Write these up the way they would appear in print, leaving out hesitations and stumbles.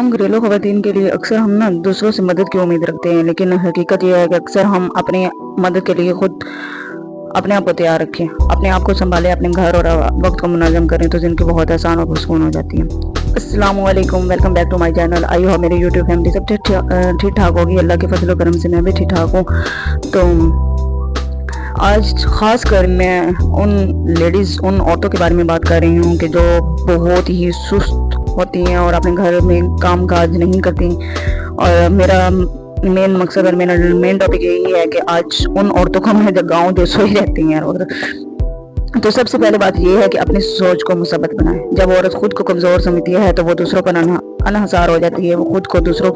हम घरेलू खवातीन के लिए अक्सर हम ना दूसरों से मदद की उम्मीद रखते हैं, लेकिन हकीकत यह है कि अक्सर हम अपनी मदद के लिए खुद अपने आप को तैयार रखें, अपने आप को संभालें, अपने घर और वक्त को मुनज़्ज़म करें तो ज़िंदगी बहुत आसान और सुकून हो जाती है। अस्सलामु अलैकुम, welcome back to my channel. आई हो मेरे यूट्यूब फैमिली सब ठीक ठाक होगी। अल्लाह के फजल करम से मैं भी ठीक ठाक हूँ। तो आज ख़ास कर मैं उन औरतों के बारे में बात कर रही हूँ कि जो बहुत ही सुस्त होती हैं और अपने घर में काम काज नहीं करती। और मेरा मेन मकसद और मेरा मेन टॉपिक यही है कि आज उन औरतों को मैं जगाऊं जो सोई रहती हैं। और तो सबसे पहले बात यह है कि अपनी सोच को मुसब्बत बनाएं। जब औरत खुद को कमज़ोर समझती है तो वो दूसरों पर अनहसार हो जाती है। वो खुद को दूसरों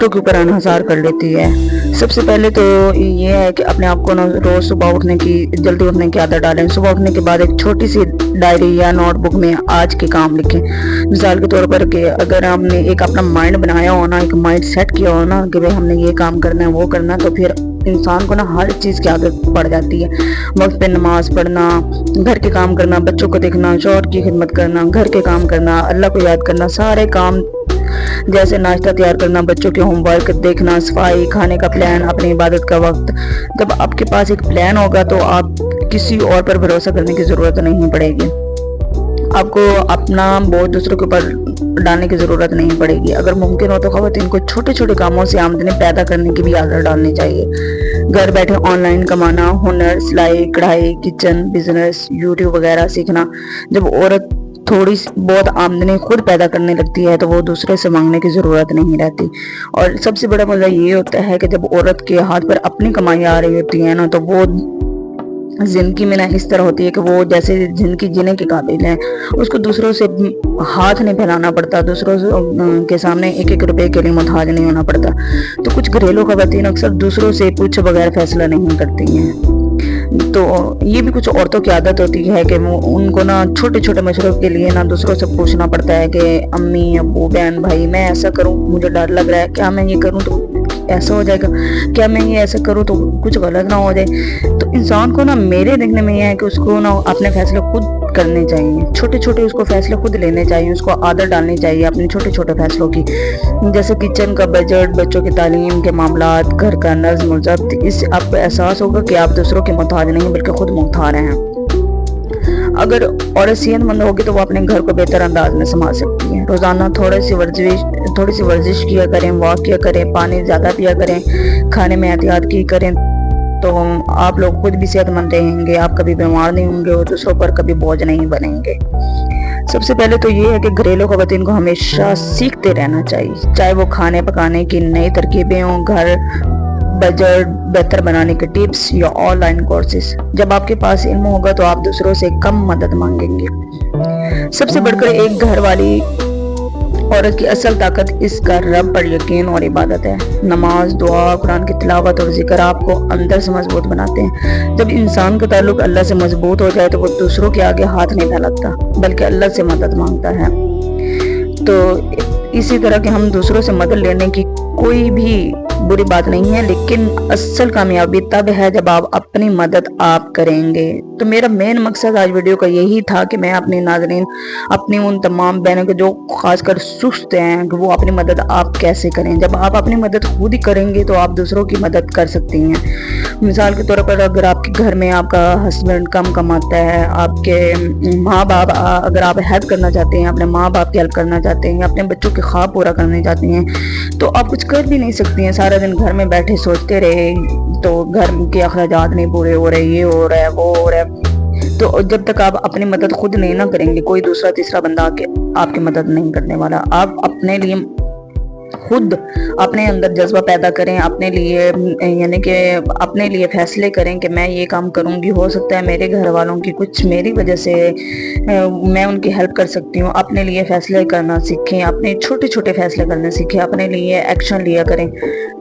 के ऊपर अनहसार कर लेती है। सबसे पहले तो ये है कि अपने आप को ना रोज सुबह जल्दी उठने की आदत डालें। सुबह उठने के बाद एक छोटी सी डायरी या नोटबुक में आज के काम लिखें। मिसाल के तौर पर कि अगर हमने एक अपना माइंड बनाया हो ना, एक माइंड सेट किया हो ना कि भाई हमने ये काम करना है वो करना है, तो फिर इंसान को ना हर चीज़ की आदत पड़ जाती है। वक्त पे नमाज पढ़ना, घर के काम करना, बच्चों को देखना, शौहर की खिदमत करना, घर के काम करना, अल्लाह को याद करना, सारे काम जैसे नाश्ता तैयार करना, बच्चों के होमवर्क देखना, सफाई, खाने का प्लान, अपनी इबादत का वक्त। जब आपके पास एक प्लान होगा तो आप किसी और पर भरोसा करने की ज़रूरत नहीं पड़ेगी। आपको अपना बोझ दूसरों के ऊपर डालने की ज़रूरत नहीं पड़ेगी। अगर मुमकिन हो तो ख़वातीन को छोटे छोटे कामों से आमदनी पैदा करने की भी आदत डालनी चाहिए। घर बैठे ऑनलाइन कमाना, हुनर, सिलाई, कढ़ाई, किचन बिजनेस, यूट्यूब वगैरह सीखना। जब औरत थोड़ी बहुत आमदनी खुद पैदा करने लगती है तो वो दूसरे से मांगने की ज़रूरत नहीं रहती। और सबसे बड़ा मज़ा ये होता है कि जब औरत के हाथ पर अपनी कमाई आ रही होती है ना, तो वो जिंदगी में ना इस तरह होती है कि वो जैसे जिंदगी जीने के काबिल है। उसको दूसरों से हाथ नहीं फैलाना पड़ता, दूसरों के सामने एक एक रुपए के लिए मुताज नहीं होना पड़ता। तो कुछ घरेलू खवातीन अक्सर दूसरों से पूछे बगैर फैसला नहीं करती हैं। तो ये भी कुछ औरतों की आदत होती है कि उनको ना छोटे छोटे मशवरों के लिए ना दूसरों से पूछना पड़ता है कि अम्मी, अब्बू, बहन, भाई, मैं ऐसा करूं, मुझे डर लग रहा है, क्या मैं ये करूं तो ऐसा हो जाएगा, क्या मैं ये ऐसा करूं तो कुछ गलत ना हो जाए। तो इंसान को ना मेरे देखने में यह है कि उसको ना अपने फैसले खुद करने चाहिए। छोटे छोटे उसको फैसले खुद लेने चाहिए, उसको आदत डालनी चाहिए अपने छोटे छोटे फैसलों की। जैसे किचन का बजट, बच्चों की तालीम के मामलात, घर का नज़्म ज़ब्त। इससे आपको एहसास होगा कि आप दूसरों के मोहताज नहीं बल्कि खुद मुख्तार हैं। अगर औरत सेहतमंद होगी तो वो अपने घर को बेहतर अंदाज में संभाल सकती है। रोजाना थोड़ी सी वर्जिश किया करें, वॉक किया करें, पानी ज़्यादा पिया करें, खाने में एहतियात की करें, तो आप लोग खुद भी सेहतमंद रहेंगे, आप कभी बीमार नहीं होंगे और दूसरों पर कभी बोझ नहीं बनेंगे। सबसे पहले तो ये है कि घरेलू खवातीन को हमेशा सीखते रहना चाहिए, चाहे वो खाने पकाने की नई तरकीबें हों, घर बजट बेहतर बनाने के टिप्स या ऑनलाइन कोर्सेज। जब आपके पास इल्म होगा तो आप दूसरों से कम मदद मांगेंगे। सबसे बढ़कर एक घर वाली औरत की असल ताकत इसका रब पर यकीन और इबादत है। नमाज, दुआ, कुरान की तिलावत और जिक्र आपको अंदर से मजबूत बनाते हैं। जब इंसान का ताल्लुक अल्लाह से मजबूत हो जाए तो वो दूसरों के आगे हाथ नहीं फैलाता बल्कि अल्लाह से मदद मांगता है। तो इसी तरह के हम दूसरों से मदद लेने की कोई भी बुरी बात नहीं है, लेकिन असल कामयाबी तब है जब आप अपनी मदद आप करेंगे। तो मेरा मेन मकसद आज वीडियो का यही था कि मैं अपनी नाज़रीन, अपनी उन तमाम बहनों के जो खासकर सुस्त हैं, कि वो अपनी मदद आप कैसे करें। जब आप अपनी मदद खुद ही करेंगे तो आप दूसरों की मदद कर सकती हैं। मिसाल के तौर पर अगर आपके घर में आपका हस्बैंड कम कमाता है, आपके माँ बाप अगर आप हेल्प करना चाहते हैं, अपने माँ बाप की हेल्प करना चाहते हैं, अपने बच्चों के ख्वाब पूरा करना चाहते हैं, तो आप कुछ कर भी नहीं सकती हैं। सारा दिन घर में बैठे सोचते रहे तो घर के अखराजात नहीं पूरे हो रहे, ये हो रहा है, वो हो रहा है। तो जब तक आप अपनी मदद खुद नहीं ना करेंगे, कोई दूसरा तीसरा बंदा आके आपकी मदद नहीं करने वाला। आप अपने लिए खुद अपने अंदर जज्बा पैदा करें, अपने लिए यानी कि अपने लिए फैसले करें कि मैं ये काम करूंगी। हो सकता है मेरे घर वालों की कुछ मेरी वजह से मैं उनकी हेल्प कर सकती हूँ। अपने लिए फैसले करना सीखें, अपने छोटे छोटे फैसले करना सीखें, अपने लिए एक्शन लिया करें।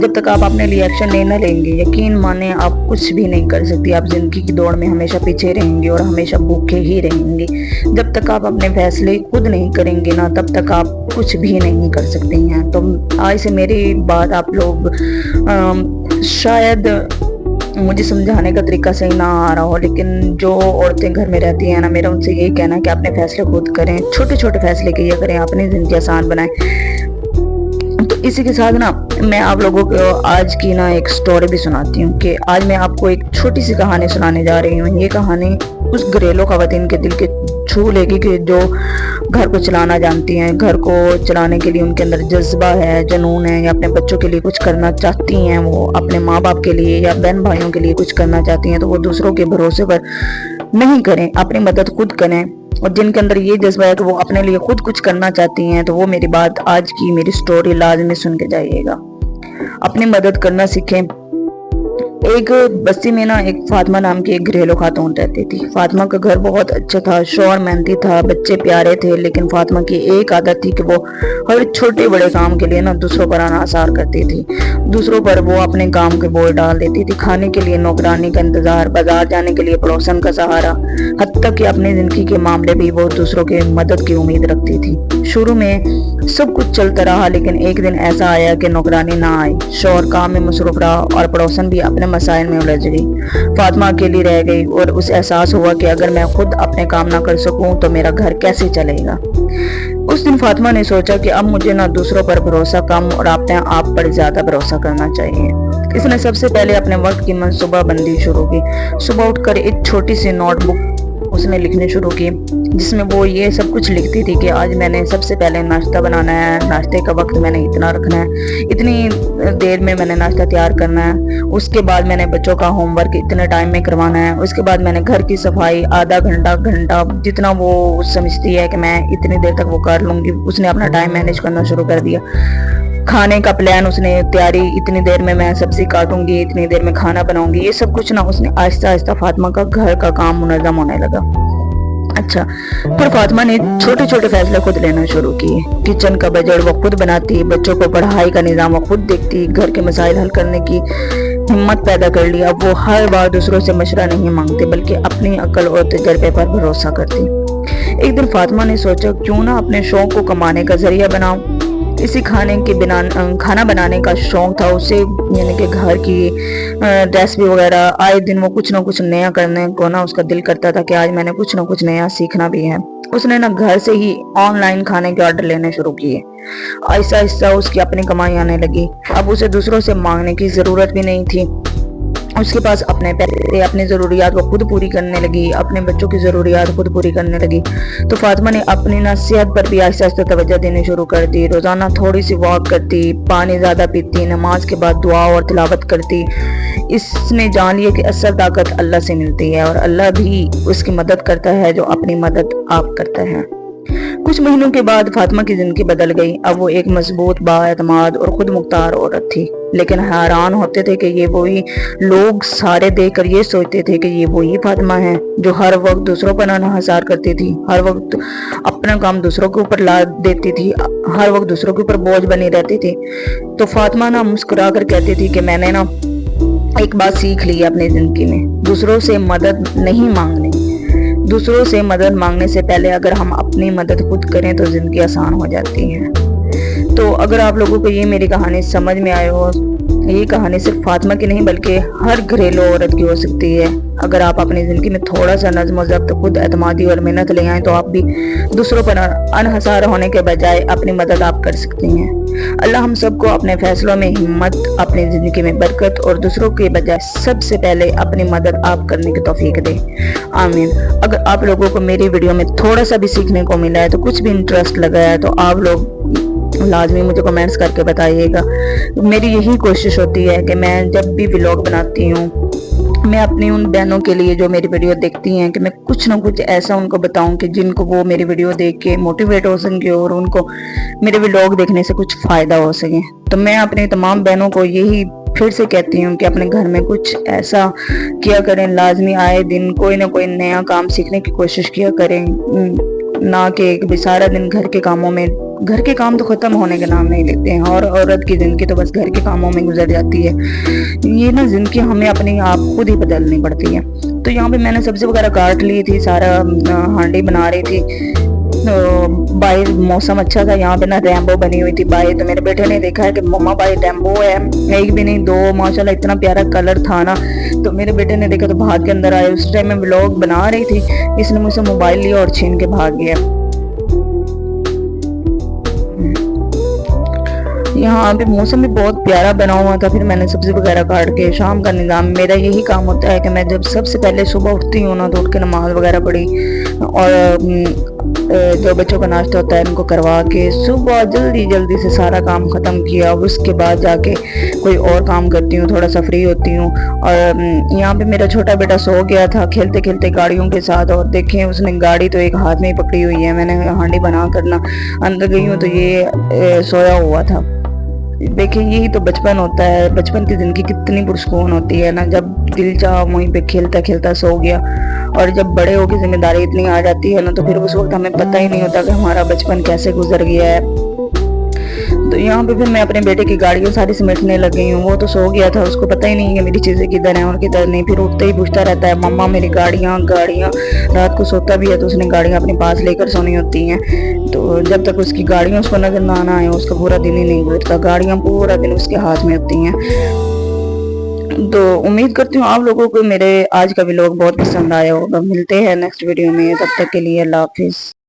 जब तक आप अपने लिए एक्शन नहीं ना लेंगे, यकीन माने आप कुछ भी नहीं कर सकती। आप जिंदगी की दौड़ में हमेशा पीछे रहेंगे और हमेशा भूखे ही रहेंगे। जब तक आप अपने फैसले खुद नहीं करेंगे ना, तब तक आप कुछ भी नहीं कर सकती हैं। तो आज से मेरी बात आप लोग शायद मुझे समझाने का तरीका सही ना आ रहा हो, लेकिन जो औरतें घर में रहती हैं ना, मेरा उनसे यही कहना है कि अपने फैसले खुद करें, छोटे छोटे फैसले किया करें, अपनी ज़िंदगी आसान बनाएं। तो इसी के साथ ना मैं आप लोगों को आज की ना एक स्टोरी भी सुनाती हूँ कि आज मैं आपको एक छोटी सी कहानी सुनाने जा रही हूँ। ये कहानी उस घरेलू खवातीन के दिल के छू लेगी कि जो घर को चलाना जानती हैं, घर को चलाने के लिए उनके अंदर जज्बा है, जुनून है, या अपने बच्चों के लिए कुछ करना चाहती हैं, वो अपने माँ बाप के लिए या बहन भाइयों के लिए कुछ करना चाहती हैं, तो वो दूसरों के भरोसे पर नहीं करें, अपनी मदद खुद करें। और जिनके अंदर ये जज्बा है कि वो अपने लिए खुद कुछ करना चाहती हैं, तो वो मेरी बात आज की मेरी स्टोरी लाजमी सुन के जाइएगा। अपनी मदद करना सीखें। एक बस्ती में ना एक फातिमा नाम की एक घरेलू खातून रहती थी। फातिमा का घर बहुत अच्छा था, शौहर मेहनती था, बच्चे प्यारे थे, लेकिन फातिमा की एक आदत थी कि वो हर छोटे बड़े काम के लिए ना दूसरों पर अनासार करती थी। दूसरों पर वो अपने काम के बोझ डाल देती थी। खाने के लिए नौकरानी का इंतजार, बाजार जाने के लिए पड़ोसन का सहारा, हत्ता कि अपनी जिंदगी के मामले भी वो दूसरों की मदद की उम्मीद रखती थी। शुरू में सब कुछ चलता रहा, लेकिन एक दिन ऐसा आया कि नौकरानी ना आई, शौहर काम में मसरूफ रहा और पड़ोसन भी अपने मसाइल में उलझ गई। फातिमा अकेली रह गई और उसे एहसास हुआ कि अगर मैं खुद अपने काम ना कर सकूं तो मेरा घर कैसे चलेगा। उस दिन फातिमा ने सोचा कि अब मुझे ना दूसरों पर भरोसा कम और अपने आप पर ज्यादा भरोसा करना चाहिए। इसने सबसे पहले अपने वक्त की मनसूबाबंदी शुरू की। सुबह उठकर एक छोटी सी नोटबुक उसने लिखनी शुरू की, जिसमें वो ये सब कुछ लिखती थी कि आज मैंने सबसे पहले नाश्ता बनाना है, नाश्ते का वक्त मैंने इतना रखना है, इतनी देर में मैंने नाश्ता तैयार करना है, उसके बाद मैंने बच्चों का होमवर्क इतने टाइम में करवाना है, उसके बाद मैंने घर की सफाई आधा घंटा जितना वो समझती है कि मैं इतनी देर तक वो कर लूंगी, उसने अपना टाइम मैनेज करना शुरू कर दिया। खाने का प्लान उसने तैयारी, इतनी देर में मैं सब्जी काटूंगी, इतनी देर में खाना बनाऊंगी, ये सब कुछ ना उसने आहिस्ता आहिस्ता फातिमा का घर का काम मुनज़्ज़म होने लगा। अच्छा, फिर फातिमा ने छोटे छोटे फैसले खुद लेना शुरू किए। किचन का बजट वो खुद बनाती, बच्चों को पढ़ाई का निजाम वो खुद देखती, घर के मसाइल हल करने की हिम्मत पैदा कर ली। अब वो हर बार दूसरों से मशवरा नहीं मांगते, बल्कि अपनी अक्ल और तजर्बे पर भरोसा करती। एक दिन फातिमा ने सोचा, क्यों ना अपने शौक को कमाने का जरिया बनाऊं। इसी खाना बनाने का शौक था उसे, यानी कि घर की रेसिपी वगैरह आए दिन वो कुछ ना कुछ नया करने को ना उसका दिल करता था कि आज मैंने कुछ ना कुछ नया सीखना भी है। उसने ना घर से ही ऑनलाइन खाने के ऑर्डर लेने शुरू किए। आहिस्ता आहिस्ता उसकी अपनी कमाई आने लगी। अब उसे दूसरों से मांगने की जरूरत भी नहीं थी। उसके पास अपने पैसे, अपनी ज़रूरियात को खुद पूरी करने लगी, अपने बच्चों की ज़रूरियात खुद पूरी करने लगी। तो फातिमा ने अपनी ना सेहत पर भी आहिस्ता आहिस्ता तवज्जो देनी शुरू कर दी। रोज़ाना थोड़ी सी वॉक करती, पानी ज़्यादा पीती, नमाज के बाद दुआ और तिलावत करती। इसने जान लिया कि असल ताकत अल्लाह से मिलती है और अल्लाह भी उसकी मदद करता है जो अपनी मदद आप करता है। कुछ महीनों के बाद फातिमा की जिंदगी बदल गई। अब वो एक मजबूत, बाएतमाद और खुद मुख्तार औरत थी। लेकिन हैरान होते थे कि ये वही लोग सारे देखकर ये सोचते थे कि ये वही फातिमा है जो हर वक्त दूसरों पर अनहसार करती थी, हर वक्त अपना काम दूसरों के ऊपर ला देती थी, हर वक्त दूसरों के ऊपर बोझ बनी रहती थी। तो फातिमा ना मुस्कुरा कर कहती थी कि मैंने ना एक बात सीख ली है अपनी जिंदगी में, दूसरों से मदद नहीं मांगनी। दूसरों से मदद मांगने से पहले अगर हम अपनी मदद खुद करें तो जिंदगी आसान हो जाती है। तो अगर आप लोगों को ये मेरी कहानी समझ में आए हो, ये कहानी सिर्फ फातिमा की नहीं बल्कि हर घरेलू औरत की हो सकती है। अगर आप अपनी जिंदगी में थोड़ा सा नज़्म व ज़ब्त, खुद एतमादी और मेहनत ले आए तो आप भी दूसरों पर अनहसार होने के बजाय अपनी मदद आप कर सकती हैं। अल्लाह हम सबको अपने फैसलों में हिम्मत, अपनी जिंदगी में बरकत और दूसरों के बजाय सबसे पहले अपनी मदद आप करने की तौफीक दे। आमीन। अगर आप लोगों को मेरी वीडियो में थोड़ा सा भी सीखने को मिला है, तो कुछ भी इंटरेस्ट लगा है, तो आप लोग लाजमी मुझे कमेंट्स करके बताइएगा। मेरी यही कोशिश होती है कि मैं जब भी व्लॉग बनाती हूँ, मैं अपनी उन बहनों के लिए जो मेरी वीडियो देखती हैं कि मैं कुछ ना कुछ ऐसा उनको बताऊं कि जिनको वो मेरी वीडियो देख के मोटिवेट हो सके और उनको मेरे व्लॉग देखने से कुछ फ़ायदा हो सके। तो मैं अपनी तमाम बहनों को यही फिर से कहती हूँ कि अपने घर में कुछ ऐसा किया करें, लाजमी आए दिन कोई ना कोई नया काम सीखने की कोशिश किया करें, ना कि सारा दिन घर के कामों में। घर के काम तो खत्म होने का नाम नहीं लेते हैं और औरत की जिंदगी तो बस घर के कामों में गुजर जाती है। ये ना जिंदगी हमें अपने आप खुद ही बदलनी पड़ती है। तो यहाँ पे मैंने सब्जी वगैरह काट ली थी, सारा हांडी बना रही थी। बाहर मौसम अच्छा था, यहाँ पे ना रैम्बो बनी हुई थी बाहर, तो मेरे बेटे ने देखा है कि मम्मा बाहर रैम्बो है, एक भी नहीं दो, माशाल्लाह इतना प्यारा कलर था ना। तो मेरे बेटे ने देखा तो भाग के अंदर आए। उस टाइम मैं व्लॉग बना रही थी, इसने मुझसे मोबाइल लिया और छीन के भाग गया। यहाँ पे मौसम भी बहुत प्यारा बना हुआ था। फिर मैंने सब्जी वगैरह काट के शाम का निज़ाम, मेरा यही काम होता है कि मैं जब सबसे पहले सुबह उठती हूँ ना तो उठ के नमाज वगैरह पढ़ी और जो बच्चों का नाश्ता होता है उनको करवा के सुबह जल्दी जल्दी से सारा काम ख़त्म किया। उसके बाद जाके कोई और काम करती हूँ, थोड़ा सा फ्री होती हूँ। और यहाँ पे मेरा छोटा बेटा सो गया था खेलते खेलते गाड़ियों के साथ, और देखें उसने गाड़ी तो एक हाथ में ही पकड़ी हुई है। मैंने हांडी बना कर ना अंदर गई हूँ तो ये सोया हुआ था। देखिए यही तो बचपन होता है, बचपन की ज़िंदगी कितनी पुरसकून होती है ना, जब दिल चाहा वहीं पे खेलता खेलता सो गया। और जब बड़े होकर जिम्मेदारी इतनी आ जाती है ना तो फिर उस वक्त हमें पता ही नहीं होता कि हमारा बचपन कैसे गुजर गया है। तो यहाँ पे फिर मैं अपने बेटे की गाड़ियाँ सारी समेटने लग गई हूँ। वो तो सो गया था, उसको पता ही नहीं है मेरी चीज़ें किधर हैं और किधर नहीं। फिर उठते ही पूछता रहता है मम्मा मेरी गाड़ियाँ गाड़ियाँ। रात को सोता भी है तो उसने गाड़ियाँ अपने पास लेकर सोनी होती हैं। तो जब तक उसकी गाड़ियाँ उसको नजर ना आना है उसका पूरा दिन ही नहीं गुजरता, गाड़ियाँ पूरा दिन उसके हाथ में होती हैं। तो उम्मीद करती हूँ आप लोगों को मेरे आज का व्लॉग बहुत पसंद आया होगा। मिलते हैं नेक्स्ट वीडियो में, तब तक के लिए अल्लाह हाफिज़।